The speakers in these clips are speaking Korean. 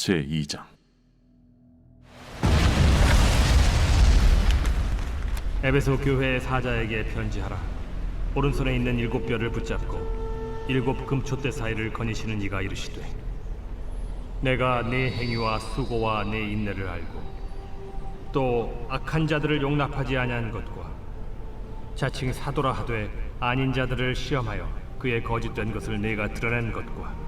제2장. 에베소 교회의 사자에게 편지하라. 오른손에 있는 7뼈를 붙잡고 7 금촛대 사이를 거니시는 이가 이르시되, 내가 네 행위와 수고와 네 인내를 알고 또 악한 자들을 용납하지 아니한 것과 자칭 사도라 하되 아닌 자들을 시험하여 그의 거짓된 것을 내가 드러낸 것과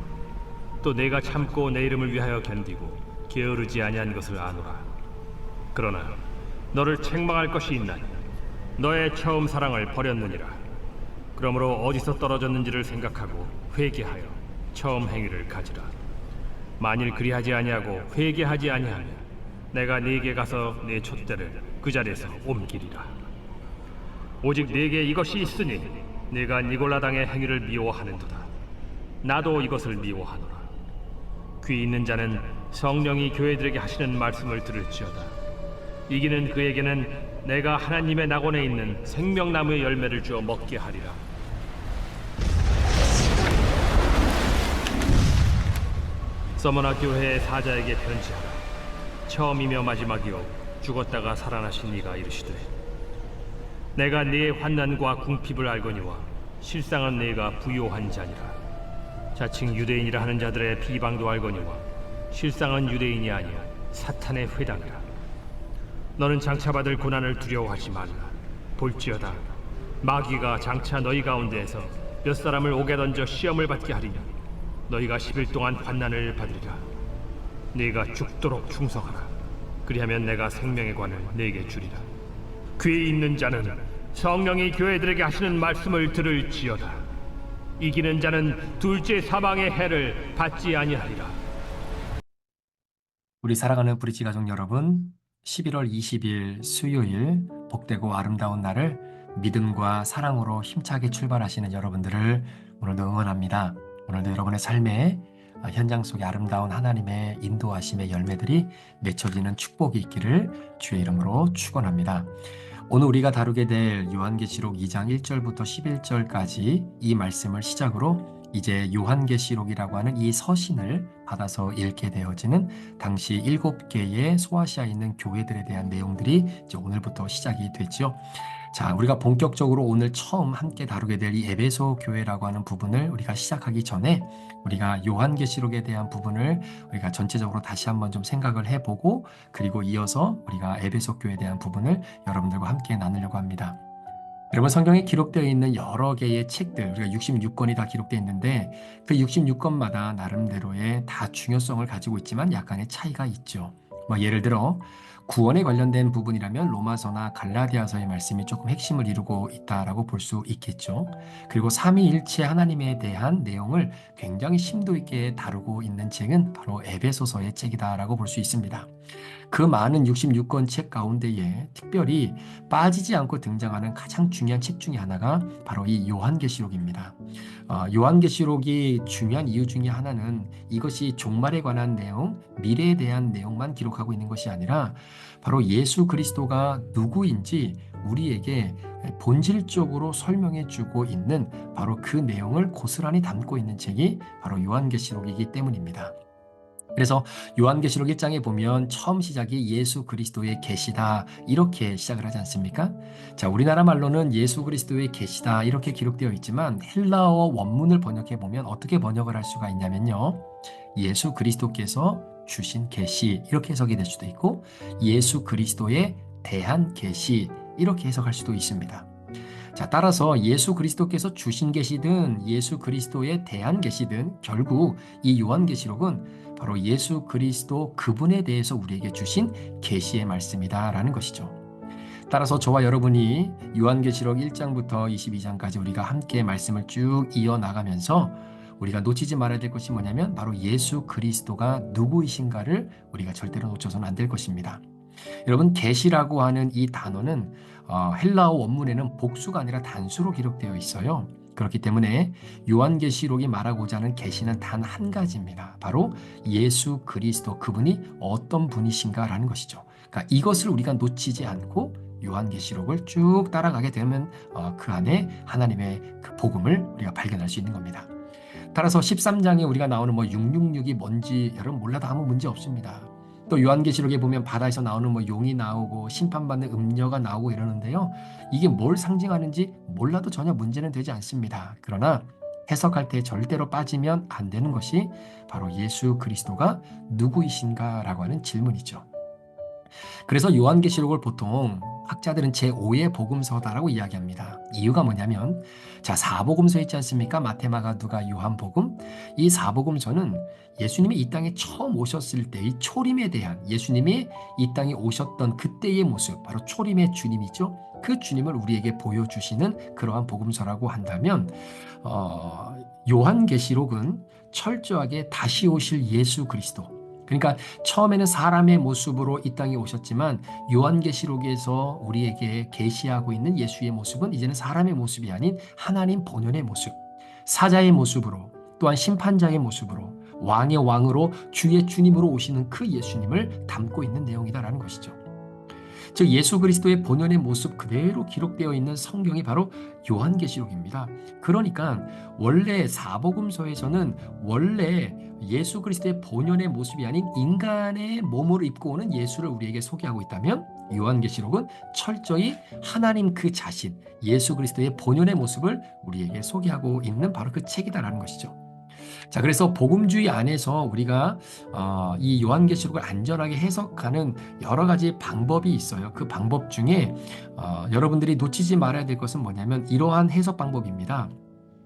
또 내가 참고 내 이름을 위하여 견디고 게으르지 아니한 것을 아노라. 그러나 너를 책망할 것이 있나니 너의 처음 사랑을 버렸느니라. 그러므로 어디서 떨어졌는지를 생각하고 회개하여 처음 행위를 가지라. 만일 그리하지 아니하고 회개하지 아니하면 내가 네게 가서 네 촛대를 그 자리에서 옮기리라. 오직 네게 이것이 있으니 네가 니골라 당의 행위를 미워하는도다. 나도 이것을 미워하노라. 귀 있는 자는 성령이 교회들에게 하시는 말씀을 들을지어다. 이기는 그에게는 내가 하나님의 낙원에 있는 생명나무의 열매를 주어 먹게 하리라. 서머나 교회의 사자에게 편지하라. 처음이며 마지막이요 죽었다가 살아나신 이가 이르시되, 내가 네 환난과 궁핍을 알거니와 실상은 네가 부요한 자니라. 자칭 유대인이라 하는 자들의 비방도 알거니와 실상은 유대인이 아니야 사탄의 회당이라. 너는 장차 받을 고난을 두려워하지 말라. 볼지어다 마귀가 장차 너희 가운데에서 몇 사람을 옥에 던져 시험을 받게 하리니 너희가 10일 동안 환난을 받으리라. 네가 죽도록 충성하라. 그리하면 내가 생명의 관을 네게 주리라. 귀 있는 자는 성령이 교회들에게 하시는 말씀을 들을지어다. 이기는 자는 둘째 사망의 해를 받지 아니하리라. 우리 사랑하는 브릿지 가족 여러분, 11월 20일 수요일 복되고 아름다운 날을 믿음과 사랑으로 힘차게 출발하시는 여러분들을 오늘도 응원합니다. 오늘도 여러분의 삶에 현장 속에 아름다운 하나님의 인도하심의 열매들이 맺혀지는 축복이 있기를 주의 이름으로 축원합니다. 오늘 우리가 다루게 될 요한계시록 2장 1절부터 11절까지 이 말씀을 시작으로 이제 요한계시록이라고 하는 이 서신을 받아서 읽게 되어지는 당시 7개의 소아시아에 있는 교회들에 대한 내용들이 이제 오늘부터 시작이 됐죠. 자, 우리가 본격적으로 오늘 처음 함께 다루게 될 이 에베소 교회라고 하는 부분을 우리가 시작하기 전에 우리가 요한계시록에 대한 부분을 우리가 전체적으로 다시 한번 좀 생각을 해보고, 그리고 이어서 우리가 에베소 교회에 대한 부분을 여러분들과 함께 나누려고 합니다. 여러분, 성경에 기록되어 있는 여러 개의 책들, 우리가 66권이 다 기록되어 있는데 그 66권마다 나름대로의 다 중요성을 가지고 있지만 약간의 차이가 있죠. 예를 들어 구원에 관련된 부분이라면 로마서나 갈라디아서의 말씀이 조금 핵심을 이루고 있다라고 볼 수 있겠죠. 그리고 삼위일체 하나님에 대한 내용을 굉장히 심도 있게 다루고 있는 책은 바로 에베소서의 책이다라고 볼 수 있습니다. 그 많은 66권 책 가운데에 특별히 빠지지 않고 등장하는 가장 중요한 책 중에 하나가 바로 이 요한계시록입니다. 요한계시록이 중요한 이유 중에 하나는 이것이 종말에 관한 내용, 미래에 대한 내용만 기록하고 있는 것이 아니라 바로 예수 그리스도가 누구인지 우리에게 본질적으로 설명해 주고 있는 바로 그 내용을 고스란히 담고 있는 책이 바로 요한계시록이기 때문입니다. 그래서 요한계시록 1장에 보면 처음 시작이 예수 그리스도의 계시다 이렇게 시작을 하지 않습니까? 자, 우리나라 말로는 예수 그리스도의 계시다 이렇게 기록되어 있지만 헬라어 원문을 번역해 보면 어떻게 번역을 할 수가 있냐면요, 예수 그리스도께서 주신 계시 이렇게 해석이 될 수도 있고 예수 그리스도에 대한 계시 이렇게 해석할 수도 있습니다. 자, 따라서 예수 그리스도께서 주신 계시든 예수 그리스도에 대한 계시든 결국 이 요한계시록은 바로 예수 그리스도 그분에 대해서 우리에게 주신 계시의 말씀이다라는 것이죠. 따라서 저와 여러분이 요한계시록 1장부터 22장까지 우리가 함께 말씀을 쭉 이어나가면서 우리가 놓치지 말아야 될 것이 뭐냐면 바로 예수 그리스도가 누구이신가를 우리가 절대로 놓쳐서는 안 될 것입니다. 여러분, 계시라고 하는 이 단어는 헬라어 원문에는 복수가 아니라 단수로 기록되어 있어요. 그렇기 때문에 요한계시록이 말하고자 하는 계시는 단 한 가지입니다. 바로 예수 그리스도 그분이 어떤 분이신가라는 것이죠. 그러니까 이것을 우리가 놓치지 않고 요한계시록을 쭉 따라가게 되면 그 안에 하나님의 그 복음을 우리가 발견할 수 있는 겁니다. 따라서 13장에 우리가 나오는 666이 뭔지 여러분 몰라도 아무 문제 없습니다. 또 요한계시록에 보면 바다에서 나오는 용이 나오고 심판받는 음녀가 나오고 이러는데요. 이게 뭘 상징하는지 몰라도 전혀 문제는 되지 않습니다. 그러나 해석할 때 절대로 빠지면 안 되는 것이 바로 예수 그리스도가 누구이신가라고 하는 질문이죠. 그래서 요한계시록을 보통 학자들은 제5의 복음서다라고 이야기합니다. 이유가 뭐냐면 자, 사복음서 있지 않습니까? 마태, 마가, 누가, 요한복음. 이 사복음서는 예수님이 이 땅에 처음 오셨을 때 이 초림에 대한 예수님이 이 땅에 오셨던 그때의 모습, 바로 초림의 주님이죠. 그 주님을 우리에게 보여주시는 그러한 복음서라고 한다면 요한계시록은 철저하게 다시 오실 예수 그리스도, 그러니까 처음에는 사람의 모습으로 이 땅에 오셨지만 요한계시록에서 우리에게 계시하고 있는 예수의 모습은 이제는 사람의 모습이 아닌 하나님 본연의 모습, 사자의 모습으로, 또한 심판자의 모습으로, 왕의 왕으로 주의 주님으로 오시는 그 예수님을 담고 있는 내용이다라는 것이죠. 즉 예수 그리스도의 본연의 모습 그대로 기록되어 있는 성경이 바로 요한계시록입니다. 그러니까 원래 사복음서에서는 원래 예수 그리스도의 본연의 모습이 아닌 인간의 몸을 입고 오는 예수를 우리에게 소개하고 있다면 요한계시록은 철저히 하나님 그 자신, 예수 그리스도의 본연의 모습을 우리에게 소개하고 있는 바로 그 책이다라는 것이죠. 자, 그래서 복음주의 안에서 우리가 이 요한계시록을 안전하게 해석하는 여러 가지 방법이 있어요. 그 방법 중에 여러분들이 놓치지 말아야 될 것은 뭐냐면 이러한 해석 방법입니다.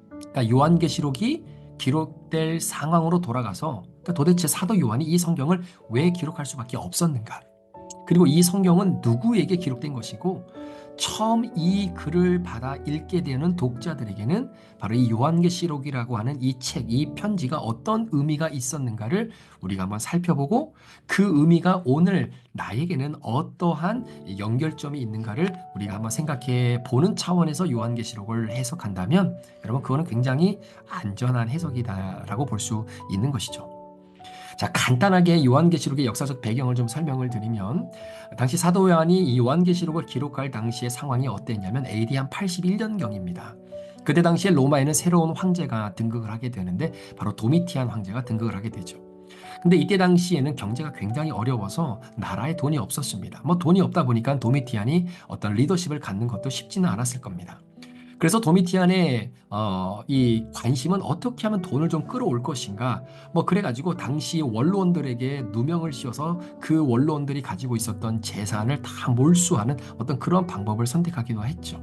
그러니까 요한계시록이 기록될 상황으로 돌아가서 그러니까 도대체 사도 요한이 이 성경을 왜 기록할 수밖에 없었는가? 그리고 이 성경은 누구에게 기록된 것이고 처음 이 글을 받아 읽게 되는 독자들에게는 바로 이 요한계시록이라고 하는 이 책, 이 편지가 어떤 의미가 있었는가를 우리가 한번 살펴보고 그 의미가 오늘 나에게는 어떠한 연결점이 있는가를 우리가 한번 생각해 보는 차원에서 요한계시록을 해석한다면 여러분 그거는 굉장히 안전한 해석이다라고 볼 수 있는 것이죠. 자, 간단하게 요한계시록의 역사적 배경을 좀 설명을 드리면 당시 사도 요한이 이 요한계시록을 기록할 당시의 상황이 어땠냐면 AD 한 81년경입니다. 그때 당시에 로마에는 새로운 황제가 등극을 하게 되는데 바로 도미티안 황제가 등극을 하게 되죠. 근데 이때 당시에는 경제가 굉장히 어려워서 나라에 돈이 없었습니다. 돈이 없다 보니까 도미티안이 어떤 리더십을 갖는 것도 쉽지는 않았을 겁니다. 그래서 도미티안의 이 관심은 어떻게 하면 돈을 좀 끌어올 것인가. 그래가지고 당시 원로원들에게 누명을 씌워서 그 원로원들이 가지고 있었던 재산을 다 몰수하는 어떤 그런 방법을 선택하기도 했죠.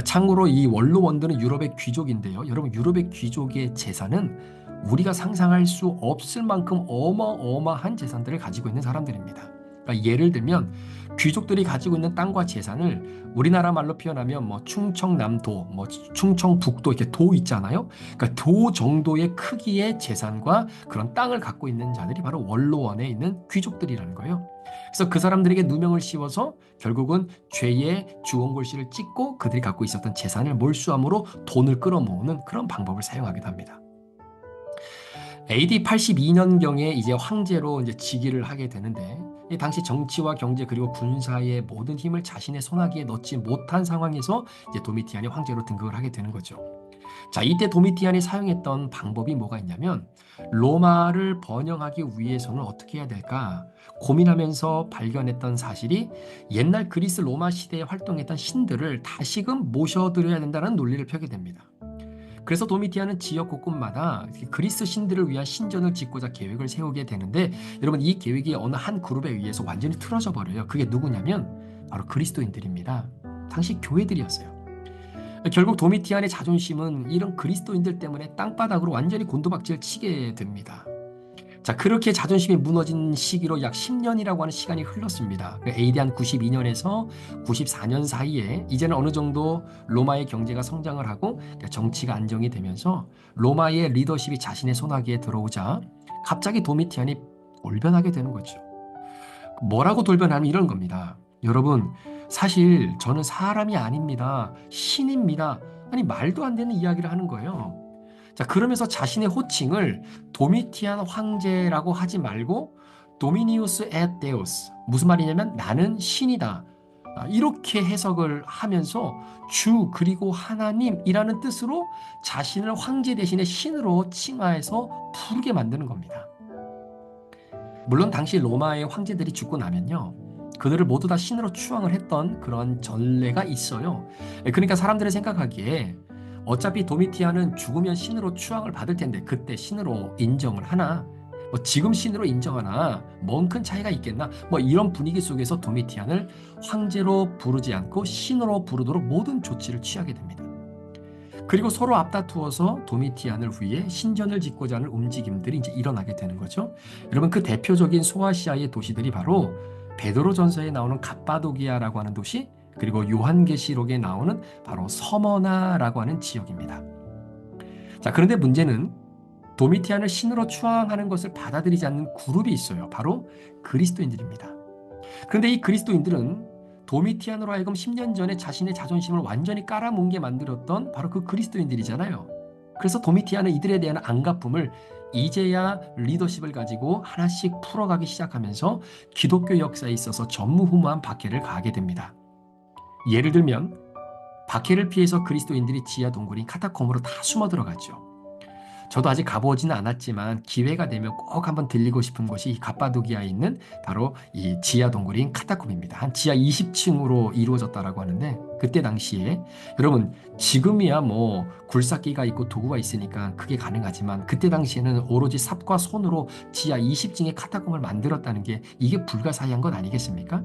참고로 이 원로원들은 유럽의 귀족인데요. 여러분 유럽의 귀족의 재산은 우리가 상상할 수 없을 만큼 어마어마한 재산들을 가지고 있는 사람들입니다. 그러니까 예를 들면 귀족들이 가지고 있는 땅과 재산을 우리나라 말로 표현하면 충청남도, 충청북도 이렇게 도 있잖아요. 그러니까 도 정도의 크기의 재산과 그런 땅을 갖고 있는 자들이 바로 원로원에 있는 귀족들이라는 거예요. 그래서 그 사람들에게 누명을 씌워서 결국은 죄의 주원골씨를 찍고 그들이 갖고 있었던 재산을 몰수함으로 돈을 끌어모으는 그런 방법을 사용하기도 합니다. AD 82년경에 이제 황제로 이제 즉위를 하게 되는데 이 당시 정치와 경제 그리고 군사의 모든 힘을 자신의 손아귀에 넣지 못한 상황에서 이제 도미티안이 황제로 등극을 하게 되는 거죠. 자, 이때 도미티안이 사용했던 방법이 뭐가 있냐면 로마를 번영하기 위해서는 어떻게 해야 될까 고민하면서 발견했던 사실이 옛날 그리스 로마 시대에 활동했던 신들을 다시금 모셔드려야 된다는 논리를 펴게 됩니다. 그래서 도미티안은 지역 곳곳마다 그리스 신들을 위한 신전을 짓고자 계획을 세우게 되는데 여러분 이 계획이 어느 한 그룹에 의해서 완전히 틀어져 버려요. 그게 누구냐면 바로 그리스도인들입니다. 당시 교회들이었어요. 결국 도미티안의 자존심은 이런 그리스도인들 때문에 땅바닥으로 완전히 곤두박질 치게 됩니다. 자, 그렇게 자존심이 무너진 시기로 약 10년이라고 하는 시간이 흘렀습니다. AD 한 92년에서 94년 사이에 이제는 어느 정도 로마의 경제가 성장을 하고 정치가 안정이 되면서 로마의 리더십이 자신의 손아귀에 들어오자 갑자기 도미티안이 돌변하게 되는 거죠. 뭐라고 돌변하면 이런 겁니다. 여러분, 사실 저는 사람이 아닙니다. 신입니다. 아니, 말도 안 되는 이야기를 하는 거예요. 자, 그러면서 자신의 호칭을 도미티안 황제라고 하지 말고 도미니우스 et 데우스. 무슨 말이냐면 나는 신이다. 이렇게 해석을 하면서 주 그리고 하나님이라는 뜻으로 자신을 황제 대신에 신으로 칭하해서 부르게 만드는 겁니다. 물론 당시 로마의 황제들이 죽고 나면요, 그들을 모두 다 신으로 추앙을 했던 그런 전례가 있어요. 그러니까 사람들이 생각하기에 어차피 도미티안은 죽으면 신으로 추앙을 받을 텐데 그때 신으로 인정을 하나? 뭐 지금 신으로 인정하나? 뭔 큰 차이가 있겠나? 뭐 이런 분위기 속에서 도미티안을 황제로 부르지 않고 신으로 부르도록 모든 조치를 취하게 됩니다. 그리고 서로 앞다투어서 도미티안을 위해 신전을 짓고자 하는 움직임들이 이제 일어나게 되는 거죠. 여러분, 그 대표적인 소아시아의 도시들이 바로 베드로전서에 나오는 갑바도기아라고 하는 도시, 그리고 요한계시록에 나오는 바로 서머나라고 하는 지역입니다. 자, 그런데 문제는 도미티안을 신으로 추앙하는 것을 받아들이지 않는 그룹이 있어요. 바로 그리스도인들입니다. 그런데 이 그리스도인들은 도미티안으로 하여금 10년 전에 자신의 자존심을 완전히 깔아뭉개 만들었던 바로 그 그리스도인들이잖아요. 그래서 도미티안은 이들에 대한 안갚음을 이제야 리더십을 가지고 하나씩 풀어가기 시작하면서 기독교 역사에 있어서 전무후무한 박해를 가하게 됩니다. 예를 들면 박해를 피해서 그리스도인들이 지하 동굴인 카타콤으로 다 숨어 들어갔죠. 저도 아직 가보지는 않았지만 기회가 되면 꼭 한번 들리고 싶은 곳이 이 갑바도기아에 있는 바로 이 지하 동굴인 카타콤입니다. 한 지하 20층으로 이루어졌다라고 하는데, 그때 당시에 여러분, 지금이야 뭐 굴삭기가 있고 도구가 있으니까 그게 가능하지만 그때 당시에는 오로지 삽과 손으로 지하 20층의 카타콤을 만들었다는 게 이게 불가사의한 것 아니겠습니까?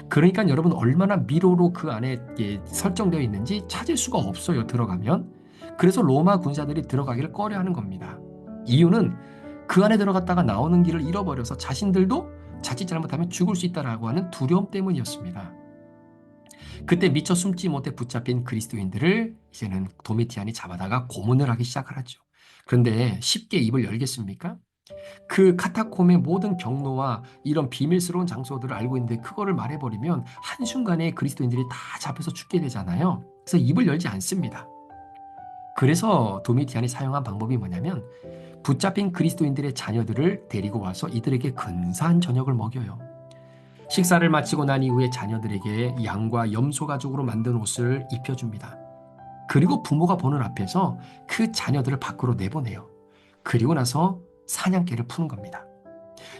그러니까 여러분, 얼마나 미로로 그 안에 설정되어 있는지 찾을 수가 없어요, 들어가면. 그래서 로마 군사들이 들어가기를 꺼려하는 겁니다. 이유는 그 안에 들어갔다가 나오는 길을 잃어버려서 자신들도 자칫 잘못하면 죽을 수 있다라고 하는 두려움 때문이었습니다. 그때 미처 숨지 못해 붙잡힌 그리스도인들을 이제는 도미티안이 잡아다가 고문을 하기 시작하죠. 그런데 쉽게 입을 열겠습니까? 그 카타콤의 모든 경로와 이런 비밀스러운 장소들을 알고 있는데 그거를 말해버리면 한순간에 그리스도인들이 다 잡혀서 죽게 되잖아요. 그래서 입을 열지 않습니다. 그래서 도미티안이 사용한 방법이 뭐냐면 붙잡힌 그리스도인들의 자녀들을 데리고 와서 이들에게 근사한 저녁을 먹여요. 식사를 마치고 난 이후에 자녀들에게 양과 염소 가죽으로 만든 옷을 입혀줍니다. 그리고 부모가 보는 앞에서 그 자녀들을 밖으로 내보내요. 그리고 나서 사냥개를 푸는 겁니다.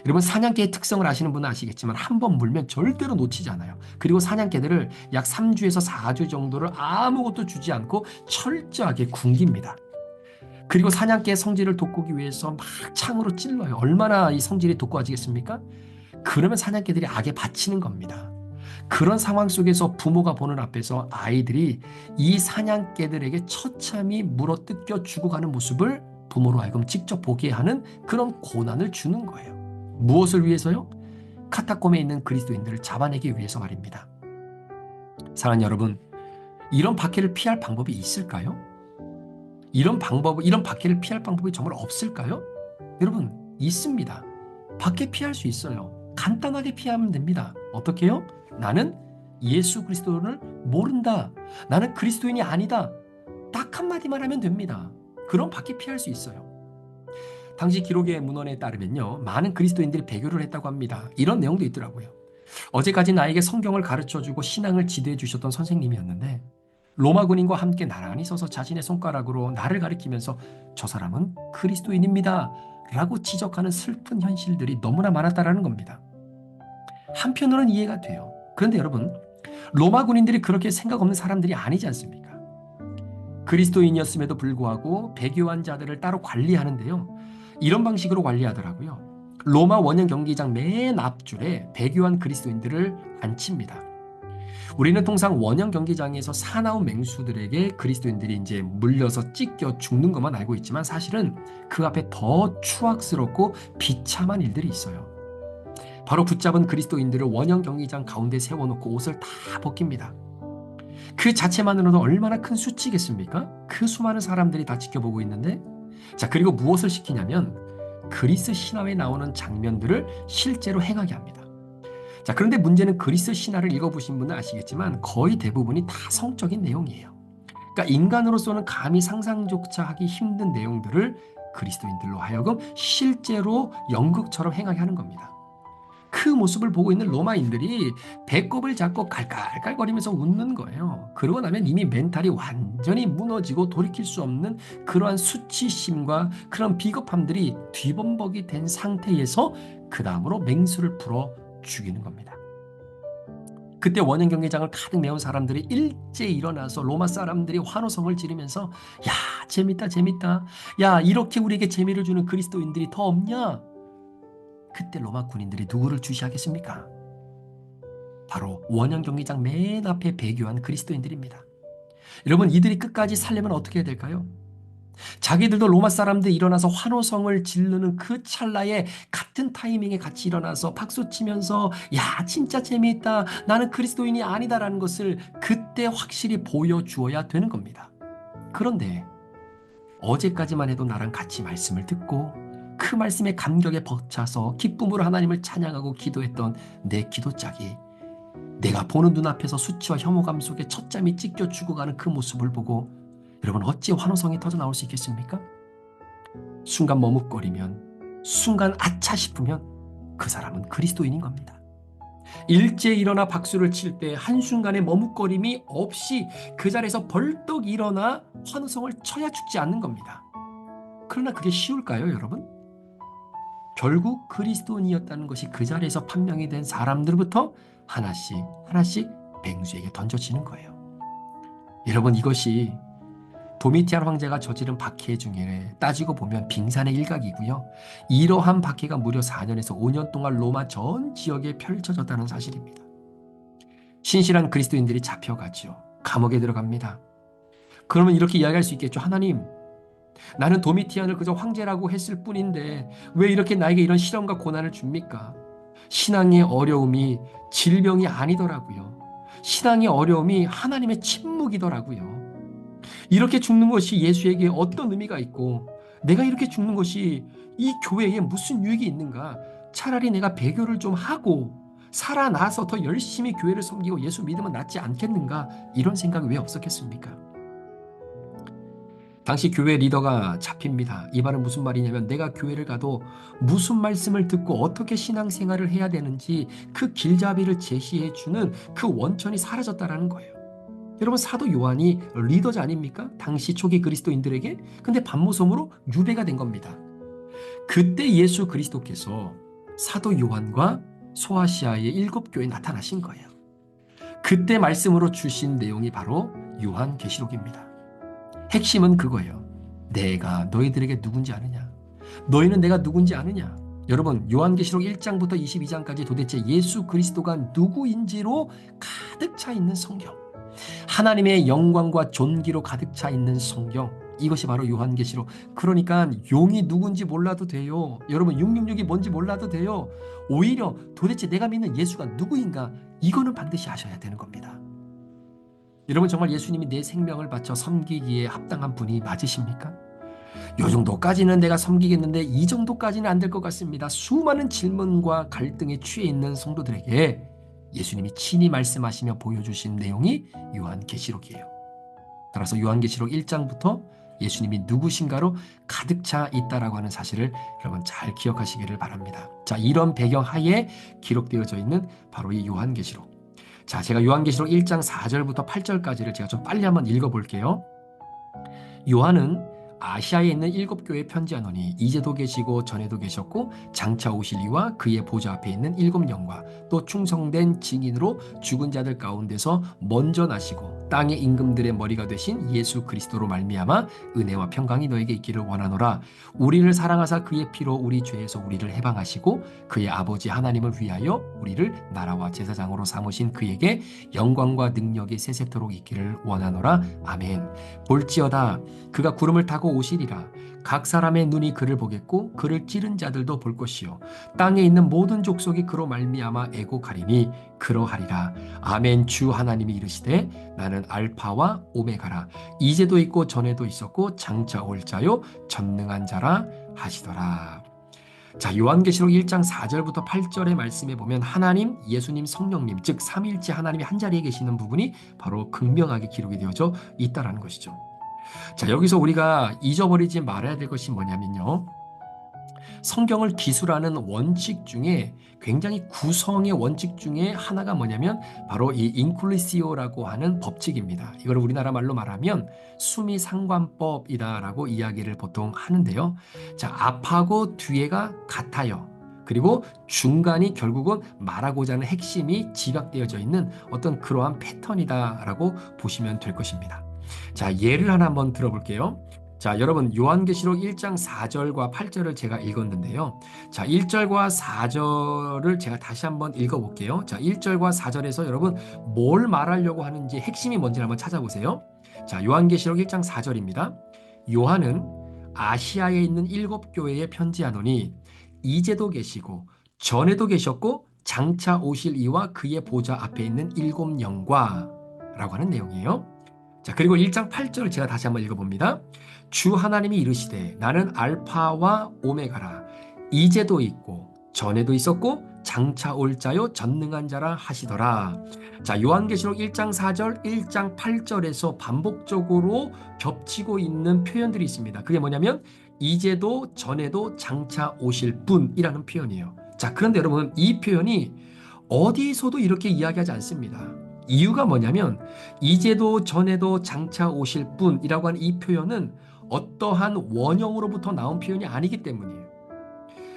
여러분, 사냥개의 특성을 아시는 분은 아시겠지만 한 번 물면 절대로 놓치지 않아요. 그리고 사냥개들을 약 3주에서 4주 정도를 아무것도 주지 않고 철저하게 굶깁니다. 그리고 사냥개의 성질을 돋구기 위해서 막 창으로 찔러요. 얼마나 이 성질이 돋구어지겠습니까? 그러면 사냥개들이 악에 바치는 겁니다. 그런 상황 속에서 부모가 보는 앞에서 아이들이 이 사냥개들에게 처참히 물어뜯겨 죽어가는 모습을 부모로 하여금 직접 보게 하는 그런 고난을 주는 거예요. 무엇을 위해서요? 카타콤에 있는 그리스도인들을 잡아내기 위해서 말입니다. 사랑하는 여러분, 이런 박해를 피할 방법이 있을까요? 이런 박해를 피할 방법이 정말 없을까요? 여러분, 있습니다. 박해 피할 수 있어요. 간단하게 피하면 됩니다. 어떻게요? 나는 예수 그리스도를 모른다. 나는 그리스도인이 아니다. 딱 한마디만 하면 됩니다. 그럼 박해 피할 수 있어요. 당시 기록의 문헌에 따르면요, 많은 그리스도인들이 배교를 했다고 합니다. 이런 내용도 있더라고요. 어제까지 나에게 성경을 가르쳐주고 신앙을 지도해 주셨던 선생님이었는데 로마 군인과 함께 나란히 서서 자신의 손가락으로 나를 가리키면서 저 사람은 그리스도인입니다 라고 지적하는 슬픈 현실들이 너무나 많았다라는 겁니다. 한편으로는 이해가 돼요. 그런데 여러분, 로마 군인들이 그렇게 생각 없는 사람들이 아니지 않습니까? 그리스도인이었음에도 불구하고 배교한 자들을 따로 관리하는데요, 이런 방식으로 관리하더라고요. 로마 원형 경기장 맨 앞줄에 배교한 그리스도인들을 앉힙니다. 우리는 통상 원형 경기장에서 사나운 맹수들에게 그리스도인들이 이제 물려서 찢겨 죽는 것만 알고 있지만 사실은 그 앞에 더 추악스럽고 비참한 일들이 있어요. 바로 붙잡은 그리스도인들을 원형 경기장 가운데 세워놓고 옷을 다 벗깁니다. 그 자체만으로도 얼마나 큰 수치겠습니까? 그 수많은 사람들이 다 지켜보고 있는데, 자, 그리고 무엇을 시키냐면 그리스 신화에 나오는 장면들을 실제로 행하게 합니다. 자, 그런데 문제는 그리스 신화를 읽어보신 분은 아시겠지만 거의 대부분이 다 성적인 내용이에요. 그러니까 인간으로서는 감히 상상조차 하기 힘든 내용들을 그리스도인들로 하여금 실제로 연극처럼 행하게 하는 겁니다. 그 모습을 보고 있는 로마인들이 배꼽을 잡고 깔깔깔거리면서 웃는 거예요. 그러고 나면 이미 멘탈이 완전히 무너지고 돌이킬 수 없는 그러한 수치심과 그런 비겁함들이 뒤범벅이 된 상태에서 그 다음으로 맹수를 풀어 죽이는 겁니다. 그때 원형 경기장을 가득 메운 사람들이 일제 일어나서 로마 사람들이 환호성을 지르면서 야, 재밌다, 재밌다. 야, 이렇게 우리에게 재미를 주는 그리스도인들이 더 없냐? 그때 로마 군인들이 누구를 주시하겠습니까? 바로 원형 경기장 맨 앞에 배교한 그리스도인들입니다. 여러분, 이들이 끝까지 살려면 어떻게 해야 될까요? 자기들도 로마 사람들이 일어나서 환호성을 지르는 그 찰나에 같은 타이밍에 같이 일어나서 박수 치면서 야, 진짜 재미있다. 나는 그리스도인이 아니다라는 것을 그때 확실히 보여주어야 되는 겁니다. 그런데 어제까지만 해도 나랑 같이 말씀을 듣고 그 말씀의 감격에 벅차서 기쁨으로 하나님을 찬양하고 기도했던 내 기도짝이 내가 보는 눈앞에서 수치와 혐오감 속에 첫잠이 찢겨 죽어가는 그 모습을 보고 여러분 어찌 환호성이 터져 나올 수 있겠습니까? 순간 머뭇거리면, 순간 아차 싶으면 그 사람은 그리스도인인 겁니다. 일제 일어나 박수를 칠 때 한순간의 머뭇거림이 없이 그 자리에서 벌떡 일어나 환호성을 쳐야 죽지 않는 겁니다. 그러나 그게 쉬울까요, 여러분? 결국 그리스도인이었다는 것이 그 자리에서 판명이 된 사람들부터 하나씩 하나씩 맹수에게 던져지는 거예요. 여러분, 이것이 도미티안 황제가 저지른 박해 중에 따지고 보면 빙산의 일각이고요. 이러한 박해가 무려 4년에서 5년 동안 로마 전 지역에 펼쳐졌다는 사실입니다. 신실한 그리스도인들이 잡혀가죠. 감옥에 들어갑니다. 그러면 이렇게 이야기할 수 있겠죠. 하나님, 나는 도미티안을 그저 황제라고 했을 뿐인데 왜 이렇게 나에게 이런 시련과 고난을 줍니까? 신앙의 어려움이 질병이 아니더라고요. 신앙의 어려움이 하나님의 침묵이더라고요. 이렇게 죽는 것이 예수에게 어떤 의미가 있고 내가 이렇게 죽는 것이 이 교회에 무슨 유익이 있는가? 차라리 내가 배교를 좀 하고 살아나서 더 열심히 교회를 섬기고 예수 믿으면 낫지 않겠는가? 이런 생각이 왜 없었겠습니까? 당시 교회 리더가 잡힙니다. 이 말은 무슨 말이냐면 내가 교회를 가도 무슨 말씀을 듣고 어떻게 신앙생활을 해야 되는지 그 길잡이를 제시해주는 그 원천이 사라졌다라는 거예요. 여러분, 사도 요한이 리더자 아닙니까? 당시 초기 그리스도인들에게. 근데 반모섬으로 유배가 된 겁니다. 그때 예수 그리스도께서 사도 요한과 소아시아의 7교회에 나타나신 거예요. 그때 말씀으로 주신 내용이 바로 요한계시록입니다. 핵심은 그거예요. 내가 너희들에게 누군지 아느냐? 너희는 내가 누군지 아느냐? 여러분, 요한계시록 1장부터 22장까지 도대체 예수 그리스도가 누구인지로 가득 차 있는 성경. 하나님의 영광과 존귀로 가득 차 있는 성경. 이것이 바로 요한계시록. 그러니까 용이 누군지 몰라도 돼요. 여러분, 666이 뭔지 몰라도 돼요. 오히려 도대체 내가 믿는 예수가 누구인가? 이거는 반드시 아셔야 되는 겁니다. 여러분, 정말 예수님이 내 생명을 바쳐 섬기기에 합당한 분이 맞으십니까? 요 정도까지는 내가 섬기겠는데 이 정도까지는 안 될 것 같습니다. 수많은 질문과 갈등에 취해 있는 성도들에게 예수님이 친히 말씀하시며 보여주신 내용이 요한계시록이에요. 따라서 요한계시록 1장부터 예수님이 누구신가로 가득 차 있다라고 하는 사실을 여러분 잘 기억하시기를 바랍니다. 자, 이런 배경 하에 기록되어져 있는 바로 이 요한계시록. 자, 제가 요한계시록 1장 4절부터 8절까지를 제가 좀 빨리 한번 읽어볼게요. 요한은 아시아에 있는 7교회에 편지하노니 이제도 계시고 전에도 계셨고 장차 오실 이와 그의 보좌 앞에 있는 7영과 또 충성된 증인으로 죽은 자들 가운데서 먼저 나시고 땅의 임금들의 머리가 되신 예수 그리스도로 말미암아 은혜와 평강이 너에게 있기를 원하노라. 우리를 사랑하사 그의 피로 우리 죄에서 우리를 해방하시고 그의 아버지 하나님을 위하여 우리를 나라와 제사장으로 삼으신 그에게 영광과 능력이 세세토록 있기를 원하노라. 아멘. 볼지어다 그가 구름을 타고 오시리라. 각 사람의 눈이 그를 보겠고 그를 찌른 자들도 볼 것이요 땅에 있는 모든 족속이 그로 말미암아 애곡하리니 그러하리라. 아멘. 주 하나님이 이르시되 나는 알파와 오메가라. 이제도 있고 전에도 있었고 장차 올 자요 전능한 자라 하시더라. 자, 요한계시록 1장 4절부터 8절의 말씀에 보면 하나님, 예수님, 성령님, 즉 삼위일체 하나님이 한 자리에 계시는 부분이 바로 극명하게 기록이 되어져 있다라는 것이죠. 자, 여기서 우리가 잊어버리지 말아야 될 것이 뭐냐면요, 성경을 기술하는 원칙 중에 굉장히 구성의 원칙 중에 하나가 뭐냐면 바로 이 인클루시오라고 하는 법칙입니다. 이걸 우리나라 말로 말하면 수미상관법이다라고 이야기를 보통 하는데요. 자, 앞하고 뒤에가 같아요. 그리고 중간이 결국은 말하고자 하는 핵심이 집약되어져 있는 어떤 그러한 패턴이다라고 보시면 될 것입니다. 자, 예를 하나 한번 들어볼게요. 자, 여러분 요한계시록 1장 4절과 8절을 제가 읽었는데요. 자, 1절과 4절을 제가 다시 한번 읽어볼게요. 자, 1절과 4절에서 여러분 뭘 말하려고 하는지 핵심이 뭔지 한번 찾아보세요. 자, 요한계시록 1장 4절입니다. 요한은 아시아에 있는 7교회에 편지하노니 이제도 계시고 전에도 계셨고 장차 오실 이와 그의 보좌 앞에 있는 7영과 라고 하는 내용이에요. 자, 그리고 1장 8절을 제가 다시 한번 읽어봅니다. 주 하나님이 이르시되 나는 알파와 오메가라 이제도 있고 전에도 있었고 장차 올 자요 전능한 자라 하시더라. 자, 요한계시록 1장 4절, 1장 8절에서 반복적으로 겹치고 있는 표현들이 있습니다. 그게 뭐냐면 이제도 전에도 장차 오실 분이라는 표현이에요. 자, 그런데 여러분 이 표현이 어디서도 이렇게 이야기하지 않습니다. 이유가 뭐냐면 이제도 전에도 장차 오실 분이라고 하는 이 표현은 어떠한 원형으로부터 나온 표현이 아니기 때문이에요.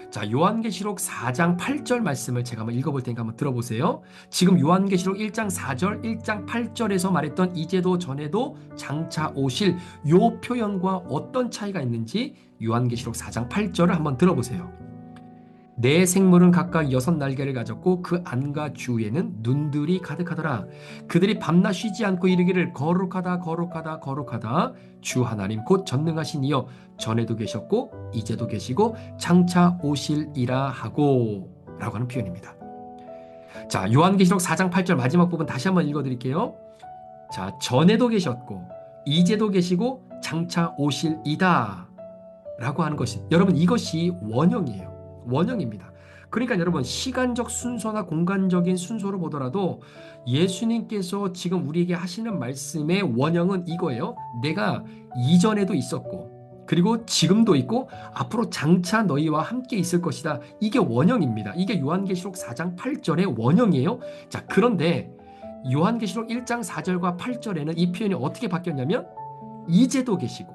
자, 요한계시록 4장 8절 말씀을 제가 한번 읽어볼 테니까 한번 들어보세요. 지금 요한계시록 1장 4절, 1장 8절에서 말했던 이제도 전에도 장차 오실 요 표현과 어떤 차이가 있는지 요한계시록 4장 8절을 한번 들어보세요. 네 생물은 각각 6날개를 가졌고 그 안과 주위에는 눈들이 가득하더라. 그들이 밤낮 쉬지 않고 이르기를 거룩하다 거룩하다 거룩하다 주 하나님 곧 전능하신 이여 전에도 계셨고 이제도 계시고 장차 오실이라 하고 라고 하는 표현입니다. 자, 요한계시록 4장 8절 마지막 부분 다시 한번 읽어드릴게요. 자, 전에도 계셨고 이제도 계시고 장차 오실이다 라고 하는 것이 여러분 이것이 원형이에요. 원형입니다. 그러니까 여러분 시간적 순서나 공간적인 순서로 보더라도 예수님께서 지금 우리에게 하시는 말씀의 원형은 이거예요. 내가 이전에도 있었고 그리고 지금도 있고 앞으로 장차 너희와 함께 있을 것이다. 이게 원형입니다. 이게 요한계시록 4장 8절의 원형이에요. 자, 그런데 요한계시록 1장 4절과 8절에는 이 표현이 어떻게 바뀌었냐면 이제도 계시고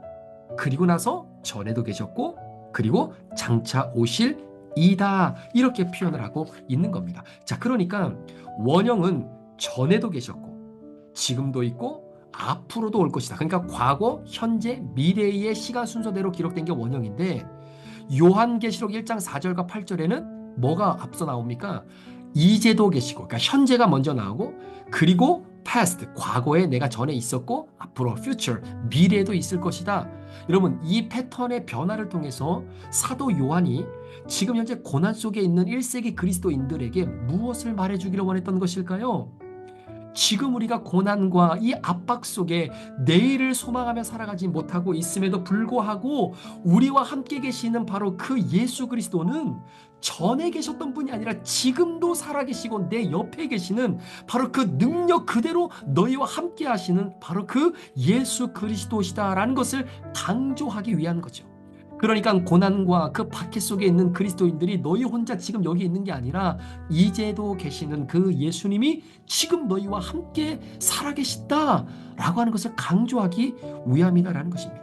그리고 나서 전에도 계셨고 그리고 장차 오실 이다 이렇게 표현을 하고 있는 겁니다. 자, 그러니까 원형은 전에도 계셨고 지금도 있고 앞으로도 올 것이다. 그러니까 과거, 현재, 미래의 시간 순서대로 기록된 게 원형인데 요한계시록 1장 4절과 8절에는 뭐가 앞서 나옵니까? 이제도 계시고 그러니까 현재가 먼저 나오고 그리고 past, 과거에 내가 전에 있었고 앞으로 future, 미래에도 있을 것이다. 여러분 이 패턴의 변화를 통해서 사도 요한이 지금 현재 고난 속에 있는 1세기 그리스도인들에게 무엇을 말해주기를 원했던 것일까요? 지금 우리가 고난과 이 압박 속에 내일을 소망하며 살아가지 못하고 있음에도 불구하고 우리와 함께 계시는 바로 그 예수 그리스도는 전에 계셨던 분이 아니라 지금도 살아계시고 내 옆에 계시는 바로 그 능력 그대로 너희와 함께 하시는 바로 그 예수 그리스도시다라는 것을 강조하기 위한 거죠. 그러니까 고난과 그 박해 속에 있는 그리스도인들이 너희 혼자 지금 여기 있는 게 아니라 이제도 계시는 그 예수님이 지금 너희와 함께 살아계시다라고 하는 것을 강조하기 위함이다라는 것입니다.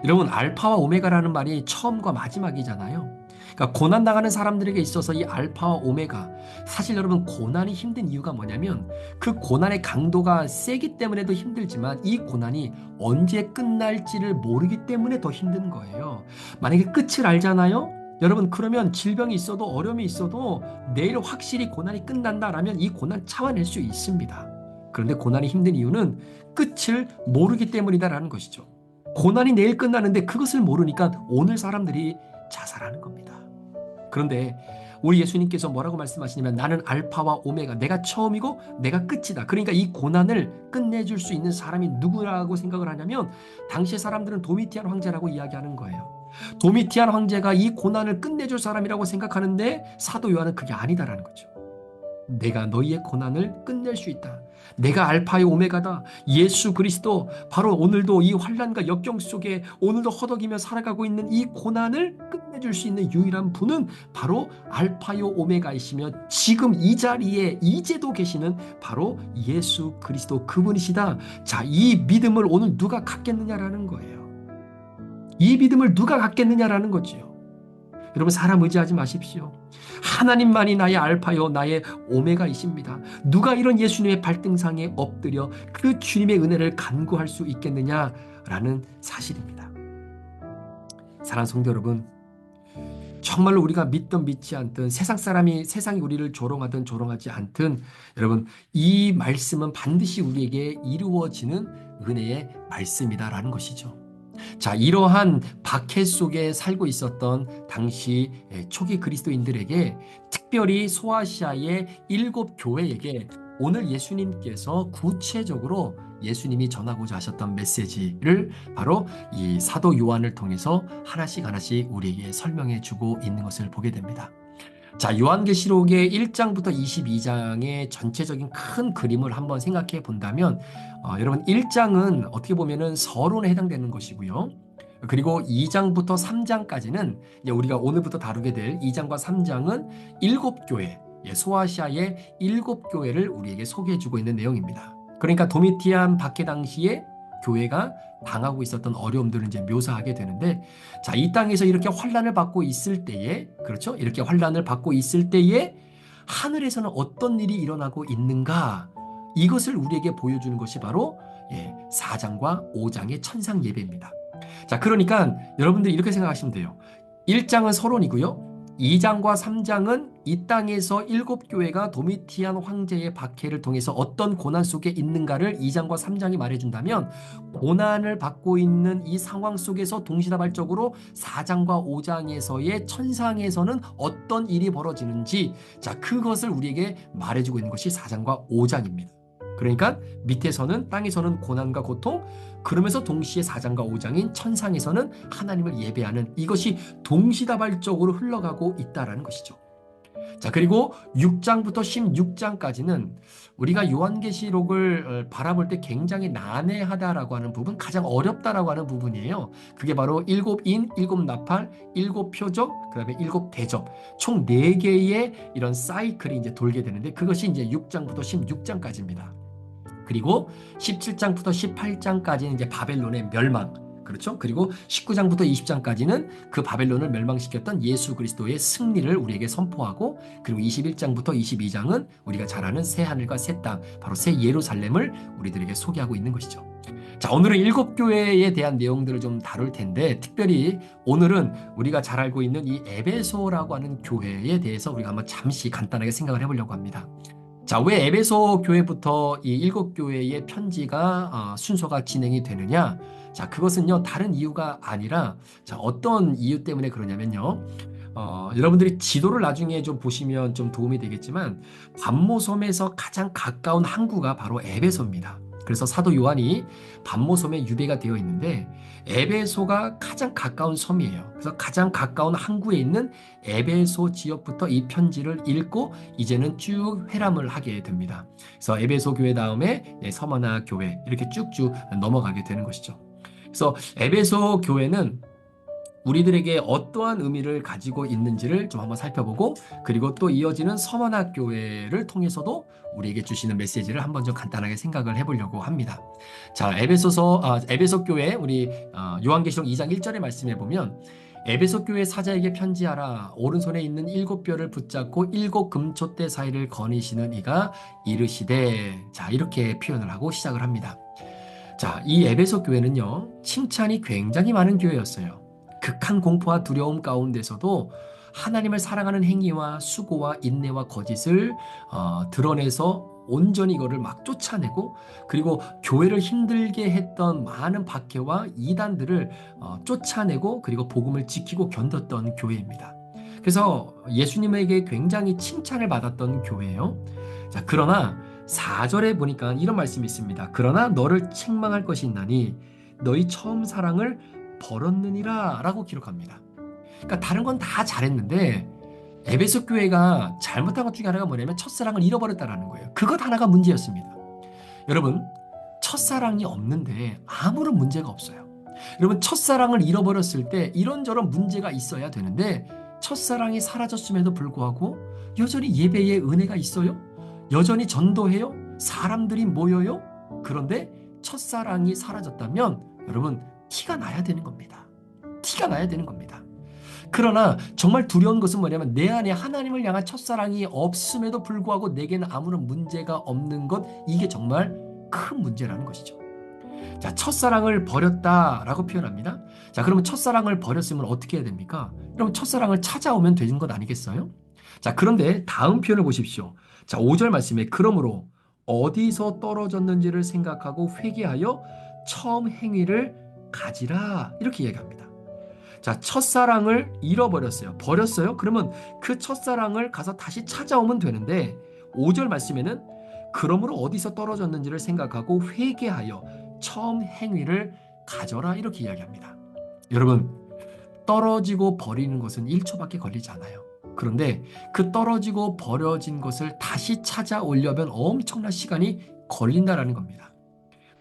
여러분 알파와 오메가라는 말이 처음과 마지막이잖아요. 그러니까 고난당하는 사람들에게 있어서 이 알파와 오메가 사실 여러분 고난이 힘든 이유가 뭐냐면 그 고난의 강도가 세기 때문에도 힘들지만 이 고난이 언제 끝날지를 모르기 때문에 더 힘든 거예요. 만약에 끝을 알잖아요. 여러분 그러면 질병이 있어도 어려움이 있어도 내일 확실히 고난이 끝난다라면 이 고난 참아낼 수 있습니다. 그런데 고난이 힘든 이유는 끝을 모르기 때문이다라는 것이죠. 고난이 내일 끝나는데 그것을 모르니까 오늘 사람들이 자살하는 겁니다. 그런데 우리 예수님께서 뭐라고 말씀하시냐면 나는 알파와 오메가 내가 처음이고 내가 끝이다. 그러니까 이 고난을 끝내줄 수 있는 사람이 누구라고 생각을 하냐면 당시의 사람들은 도미티안 황제라고 이야기하는 거예요. 도미티안 황제가 이 고난을 끝내줄 사람이라고 생각하는데 사도 요한은 그게 아니다라는 거죠. 내가 너희의 고난을 끝낼 수 있다. 내가 알파의 오메가다. 예수 그리스도 바로 오늘도 이 환난과 역경 속에 오늘도 허덕이며 살아가고 있는 이 고난을 끝내줄 수 있는 유일한 분은 바로 알파요 오메가이시며 지금 이 자리에 이제도 계시는 바로 예수 그리스도 그분이시다. 자, 이 믿음을 오늘 누가 갖겠느냐라는 거예요. 이 믿음을 누가 갖겠느냐라는 거지요. 여러분, 사람 의지하지 마십시오. 하나님만이 나의 알파요 나의 오메가이십니다. 누가 이런 예수님의 발등상에 엎드려 그 주님의 은혜를 간구할 수 있겠느냐라는 사실입니다. 사랑하는 성도 여러분, 정말로 우리가 믿든 믿지 않든 세상이 우리를 조롱하든 조롱하지 않든 여러분, 이 말씀은 반드시 우리에게 이루어지는 은혜의 말씀이다라는 것이죠. 자, 이러한 박해 속에 살고 있었던 당시 초기 그리스도인들에게, 특별히 소아시아의 7교회에게 오늘 예수님께서 구체적으로 예수님이 전하고자 하셨던 메시지를 바로 이 사도 요한을 통해서 하나씩 우리에게 설명해 주고 있는 것을 보게 됩니다. 자, 요한계시록의 1장부터 22장의 전체적인 큰 그림을 한번 생각해 본다면 여러분, 1장은 어떻게 보면은 서론에 해당되는 것이고요. 그리고 2장부터 3장까지는 우리가 오늘부터 다루게 될 2장과 3장은 7교회, 소아시아의 7교회를 우리에게 소개해 주고 있는 내용입니다. 그러니까 도미티안 박해 당시에 교회가 당하고 있었던 어려움들을 이제 묘사하게 되는데, 자, 이 땅에서 이렇게 환난을 받고 있을 때에, 그렇죠? 이렇게 환난을 받고 있을 때에 하늘에서는 어떤 일이 일어나고 있는가? 이것을 우리에게 보여주는 것이 바로 4장과 5장의 천상 예배입니다. 자, 그러니까 여러분들이 이렇게 생각하시면 돼요. 1장은 서론이고요. 2장과 3장은 이 땅에서 7교회가 도미티안 황제의 박해를 통해서 어떤 고난 속에 있는가를 2장과 3장이 말해준다면, 고난을 받고 있는 이 상황 속에서 동시다발적으로 4장과 5장에서의 천상에서는 어떤 일이 벌어지는지, 자, 그것을 우리에게 말해주고 있는 것이 4장과 5장입니다. 그러니까 밑에서는, 땅에서는 고난과 고통, 그러면서 동시에 4장과 5장인 천상에서는 하나님을 예배하는, 이것이 동시다발적으로 흘러가고 있다라는 것이죠. 자, 그리고 6장부터 16장까지는 우리가 요한계시록을 바라볼 때 굉장히 난해하다라고 하는 부분, 가장 어렵다라고 하는 부분이에요. 그게 바로 7인, 7나팔, 7표적, 그 다음에 7대접, 총 4개의 이런 사이클이 이제 돌게 되는데, 그것이 이제 6장부터 16장까지입니다. 그리고 17장부터 18장까지는 이제 바벨론의 멸망, 그렇죠? 그리고 19장부터 20장까지는 그 바벨론을 멸망시켰던 예수 그리스도의 승리를 우리에게 선포하고, 그리고 21장부터 22장은 우리가 잘 아는 새 하늘과 새 땅, 바로 새 예루살렘을 우리들에게 소개하고 있는 것이죠. 자, 오늘은 7교회에 대한 내용들을 좀 다룰 텐데, 특별히 오늘은 우리가 잘 알고 있는 이 에베소라고 하는 교회에 대해서 우리가 한번 잠시 간단하게 생각을 해보려고 합니다. 자, 왜 에베소 교회부터 이 7교회의 편지가 순서가 진행이 되느냐? 자, 그것은요, 다른 이유가 아니라, 자, 어떤 이유 때문에 그러냐면요. 여러분들이 지도를 나중에 좀 보시면 좀 도움이 되겠지만, 반모섬에서 가장 가까운 항구가 바로 에베소입니다. 그래서 사도 요한이 반모섬에 유배가 되어 있는데, 에베소가 가장 가까운 섬이에요. 그래서 가장 가까운 항구에 있는 에베소 지역부터 이 편지를 읽고 이제는 쭉 회람을 하게 됩니다. 그래서 에베소 교회 다음에 서머나 교회, 이렇게 쭉쭉 넘어가게 되는 것이죠. 그래서 에베소 교회는 우리들에게 어떠한 의미를 가지고 있는지를 좀 한번 살펴보고, 그리고 또 이어지는 서머나 교회를 통해서도 우리에게 주시는 메시지를 한번 좀 간단하게 생각을 해보려고 합니다. 자, 에베소 교회, 우리 요한계시록 2장 1절의 말씀에 보면, 에베소 교회 사자에게 편지하라. 오른손에 있는 7뼈를 붙잡고 7 금촛대 사이를 거니시는 이가 이르시되. 자, 이렇게 표현을 하고 시작을 합니다. 자, 이 에베소 교회는요, 칭찬이 굉장히 많은 교회였어요. 극한 공포와 두려움 가운데서도 하나님을 사랑하는 행위와 수고와 인내와 거짓을 드러내서 온전히 이거를 막 쫓아내고, 그리고 교회를 힘들게 했던 많은 박해와 이단들을 쫓아내고, 그리고 복음을 지키고 견뎠던 교회입니다. 그래서 예수님에게 굉장히 칭찬을 받았던 교회예요. 자, 그러나 4절에 보니까 이런 말씀이 있습니다. 그러나 너를 책망할 것이 있나니 너희 처음 사랑을 버렸느니라 라고 기록합니다. 그러니까 다른 건 다 잘했는데 에베소 교회가 잘못한 것 중에 하나가 뭐냐면 첫사랑을 잃어버렸다라는 거예요. 그것 하나가 문제였습니다. 여러분, 첫사랑이 없는데 아무런 문제가 없어요. 여러분, 첫사랑을 잃어버렸을 때 이런저런 문제가 있어야 되는데 첫사랑이 사라졌음에도 불구하고 여전히 예배에 은혜가 있어요? 여전히 전도해요? 사람들이 모여요? 그런데 첫사랑이 사라졌다면 여러분, 티가 나야 되는 겁니다. 티가 나야 되는 겁니다. 그러나 정말 두려운 것은 뭐냐면 내 안에 하나님을 향한 첫사랑이 없음에도 불구하고 내게는 아무런 문제가 없는 것, 이게 정말 큰 문제라는 것이죠. 자, 첫사랑을 버렸다라고 표현합니다. 자, 그러면 첫사랑을 버렸으면 어떻게 해야 됩니까? 여러분, 첫사랑을 찾아오면 되는 것 아니겠어요? 자, 그런데 다음 표현을 보십시오. 자, 5절 말씀에 그러므로 어디서 떨어졌는지를 생각하고 회개하여 처음 행위를 가지라, 이렇게 이야기합니다. 자, 첫사랑을 잃어버렸어요. 버렸어요? 그러면 그 첫사랑을 가서 다시 찾아오면 되는데 5절 말씀에는 그러므로 어디서 떨어졌는지를 생각하고 회개하여 처음 행위를 가져라, 이렇게 이야기합니다. 여러분, 떨어지고 버리는 것은 1초밖에 걸리지 않아요. 그런데 그 떨어지고 버려진 것을 다시 찾아오려면 엄청난 시간이 걸린다라는 겁니다.